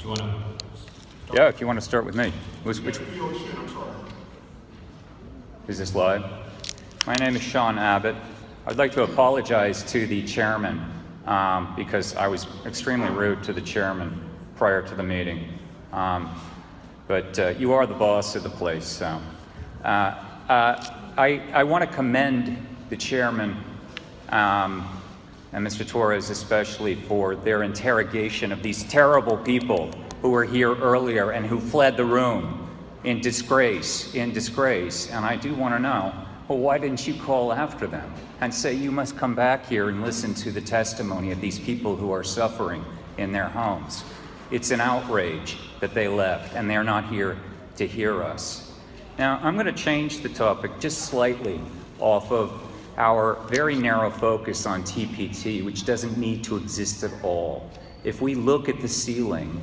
Do you want to? Yeah, if you want to start with me. Which is this live? My name is Sean Abbott. I'd like to apologize to the chairman because I was extremely rude to the chairman prior to the meeting. But you are the boss of the place, so. I want to commend the chairman and Mr. Torres especially for their interrogation of these terrible people who were here earlier and who fled the room in disgrace. And I do want to know, well, why didn't you call after them and say you must come back here and listen to the testimony of these people who are suffering in their homes? It's an outrage that they left and they're not here to hear us. Now, I'm going to change the topic just slightly off of our very narrow focus on TPT, which doesn't need to exist at all. If we look at the ceiling,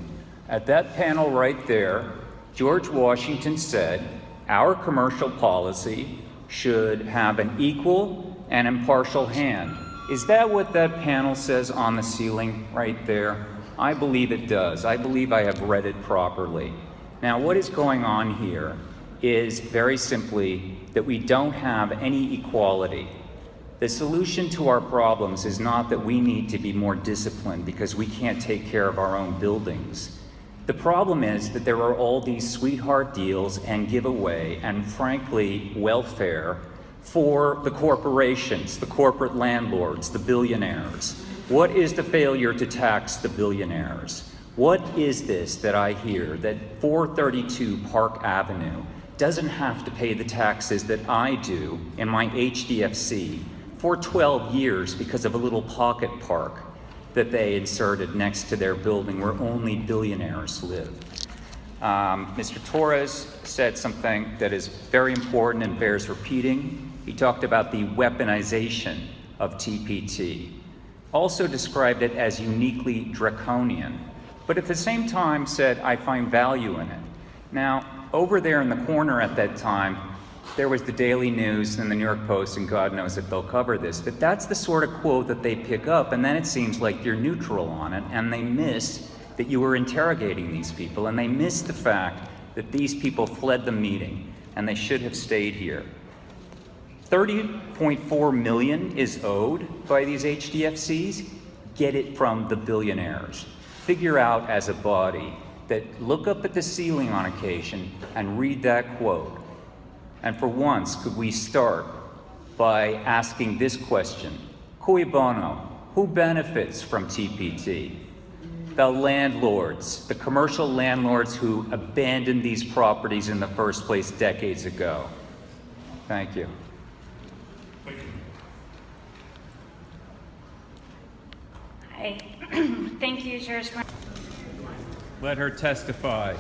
at that panel right there, George Washington said, our commercial policy should have an equal and impartial hand. Is that what that panel says on the ceiling right there? I believe it does. I believe I have read it properly. Now, what is going on here is very simply that we don't have any equality. The solution to our problems is not that we need to be more disciplined because we can't take care of our own buildings. The problem is that there are all these sweetheart deals and giveaway and frankly welfare for the corporations, the corporate landlords, the billionaires. What is the failure to tax the billionaires? What is this that I hear that 432 Park Avenue doesn't have to pay the taxes that I do in my HDFC for 12 years because of a little pocket park that they inserted next to their building where only billionaires live? Mr. Torres said something that is very important and bears repeating. He talked about the weaponization of TPT. Also described it as uniquely draconian, but at the same time said, I find value in it. Now, over there in the corner at that time, there was the Daily News and the New York Post, and God knows if they'll cover this, but that's the sort of quote that they pick up, and then it seems like you're neutral on it, and they miss that you were interrogating these people, and they miss the fact that these people fled the meeting, and they should have stayed here. 30.4 million is owed by these HDFCs. Get it from the billionaires. Figure out as a body that look up at the ceiling on occasion and read that quote. And for once, could we start by asking this question? Cui bono? Who benefits from TPT? The landlords, the commercial landlords who abandoned these properties in the first place decades ago. Thank you. Hi. Thank you, Chair. Let her testify.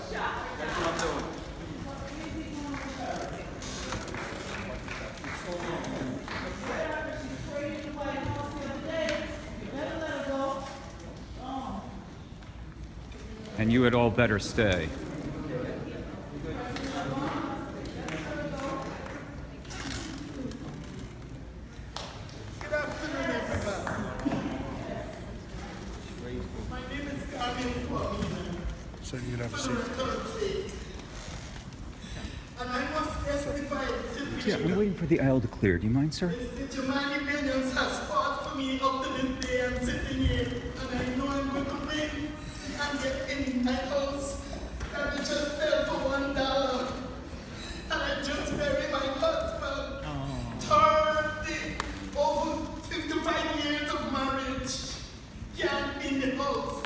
And you had all better stay. So you can have a seat. And I must testify to Yeah, we're waiting for the aisle to clear. Do you mind, sir? Mr. Giovanni Williams has fought for me up to this day. I'm sitting here, and I know I'm going to win and get in my house. And it just fell for $1. And I just buried my husband. 30, over 55 years of marriage. Can't in the house.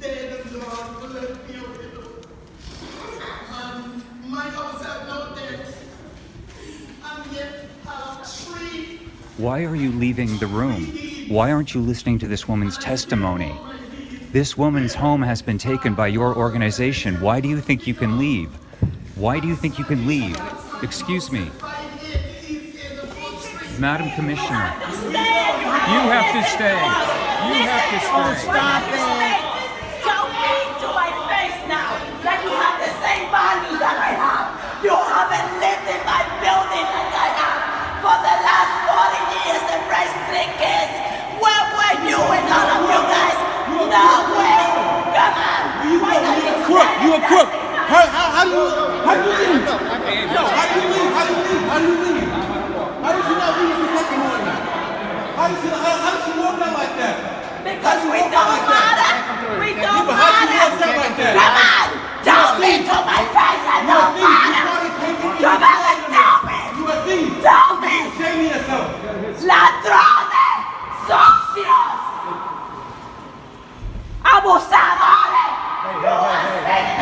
Dead and gone to let me a widow. And my house has no debt. And yet have 3. Why are you leaving the room? Why aren't you listening to this woman's testimony? This woman's home has been taken by your organization. Why do you think you can leave? Why do you think you can leave? Excuse me. Madam Commissioner. You have to stay. You have to stay. Stop it. Tell me to my face now that you have the same values that I have. You haven't lived in my building like I have for the last 40 years and raised 3 kids. Where were you and all of you guys? No way. Come on. Why not you you a crook? How do you leave? No, how do you leave? How do you leave? How do you leave? How did she not leave the second one? How did she walk out like that? Because we don't matter. We don't But how she matter. walks out like that? Come on. Tell me to my face. I don't matter. Come on and tell me. You a thief. Tell me. Shame yourself. Ladrones. Socios. Abusadores.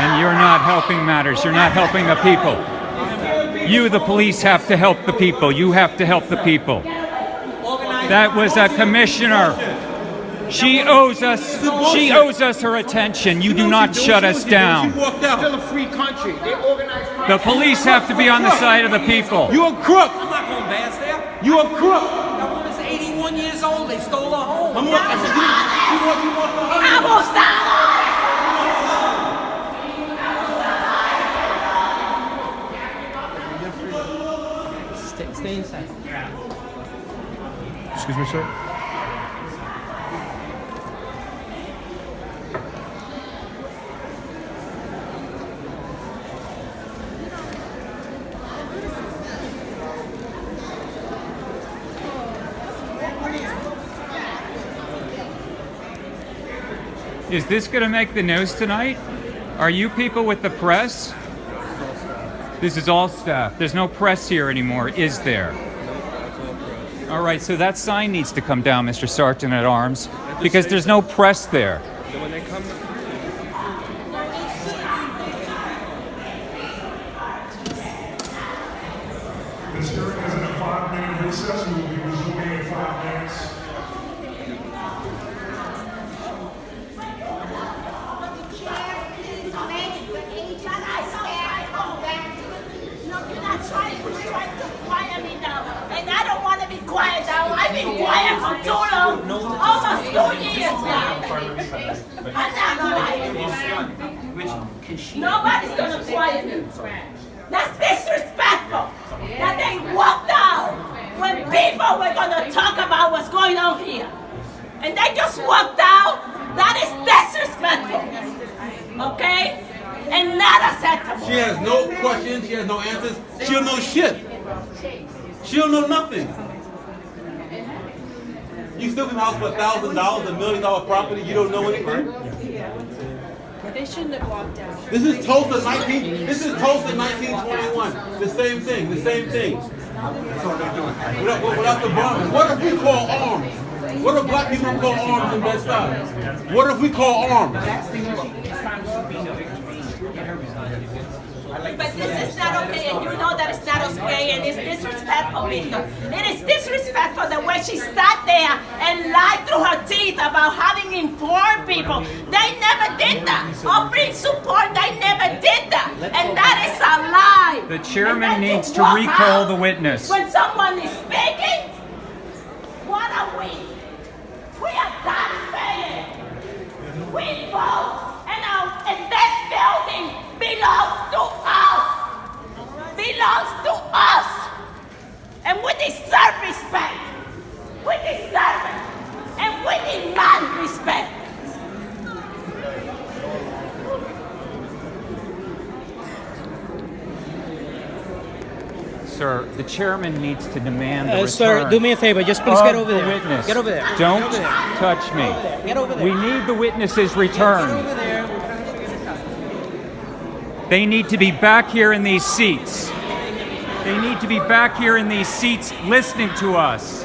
And you're not helping matters. You're not helping the people. You, the police, have to help the people. You have to help the people. That was a commissioner. She owes us her attention. You do not shut us down. She walked out. Still a free country. They organize crime. The police have to be on the side of the people. You a crook. I'm not going back there. You a crook. That woman's 81 years old. They stole her home. I'm what? I said you want the honey. Abusadores. Stay inside. Excuse me, sir. Is this going to make the news tonight? Are you people with the press? This is all staff. There's no press here anymore, is there? All right, so that sign needs to come down, Mr. Sergeant at Arms, because there's no press there. When they come. This hearing is in a 5-minute recess. We will be resuming in 5 minutes. Quiet now. I've been quiet for too long. Almost 2 years now. I'm not quiet. Nobody's gonna quiet me. That's disrespectful. That they walked out when people were gonna talk about what's going on here. And they just walked out. That is disrespectful. Okay? And not acceptable. She has no questions. She has no answers. She don't know shit. She don't know nothing. You still in the house for $1,000, $1 million property, you don't know anything? But they shouldn't have walked out. This is Tulsa 1921. The same thing, the same thing. Without the bombs. What if we call arms? What if black people call arms in Bed-Stuy? What if we call arms? But this is not okay, and you know that it's not okay, and it's disrespectful, Victor. It is disrespectful the way she sat there and lied through her teeth about having informed people. They never did that. Offering support, they never did that. And that is a lie. The chairman And then needs to walk recall out the witness. When someone is speaking, what are we? We are taxpayers. We vote, and this building belongs to us. Belongs to us. And we deserve respect. We deserve it. And we demand respect. Sir, the chairman needs to demand the return Sir, do me a favor. Just please get of over the there. witness. Get over there. Don't Get over there. touch me. Get over there. We need the witnesses Get returned. over there. They need to be back here in these seats. They need to be back here in these seats listening to us.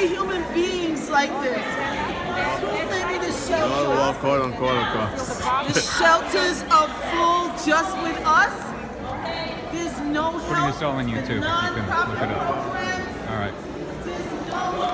Human beings like this. Maybe the shelters. The shelters are full just with us. There's no help. Putting this all on YouTube if you can look it up. All right. There's no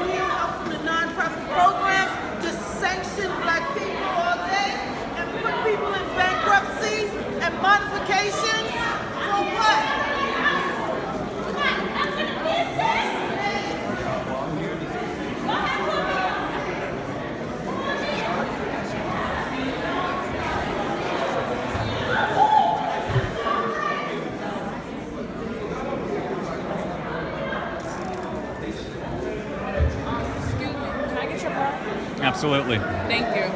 Absolutely. Thank you.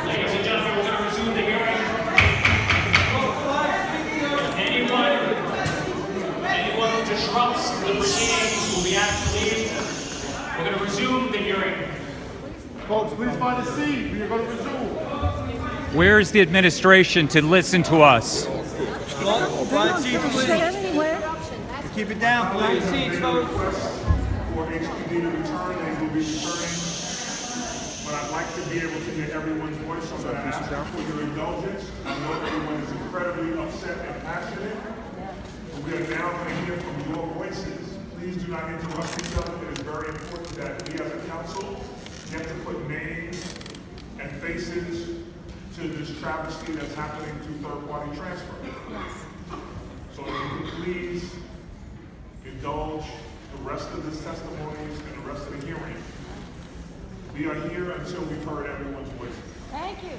Ladies and gentlemen, we're going to resume the hearing. Anyone who disrupts the proceedings will be asked to leave. We're going to resume the hearing. Folks, please find a seat. We are going to resume. Where is the administration to listen to us? Keep it down, please. For HPD to return, they will be returning. But I'd like to be able to hear everyone's voice, so that I ask for your indulgence. I know everyone is incredibly upset and passionate. But we are now going to hear from your voices. Please do not interrupt each other. It is very important that we as a council get to put names and faces to this travesty that's happening to third-party transfer. So if you could please indulge the rest of this testimonies and the rest of the hearing. We are here until we've heard everyone's voices. Thank you.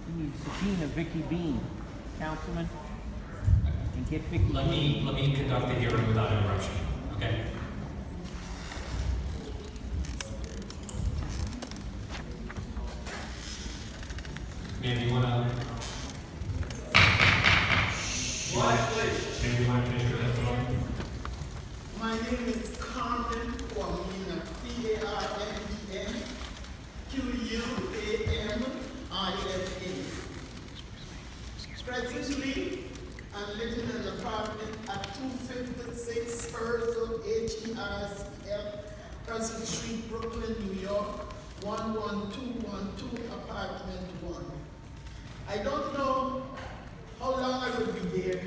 We need to subpoena Vicky Bean, councilman, and get Vicky Let me conduct the hearing without interruption. Okay. Maybe you want to... Maybe you want to finish your testimony? My name is Carmen Quamina, C-A-R-M-E-N, Q-U-A-M-I-N-A. Presently, I'm living in an apartment at 256 Herzl, H-E-R-Z-L, Russell Street, Brooklyn, New York, 11212, apartment 1. I don't know how long I will be there,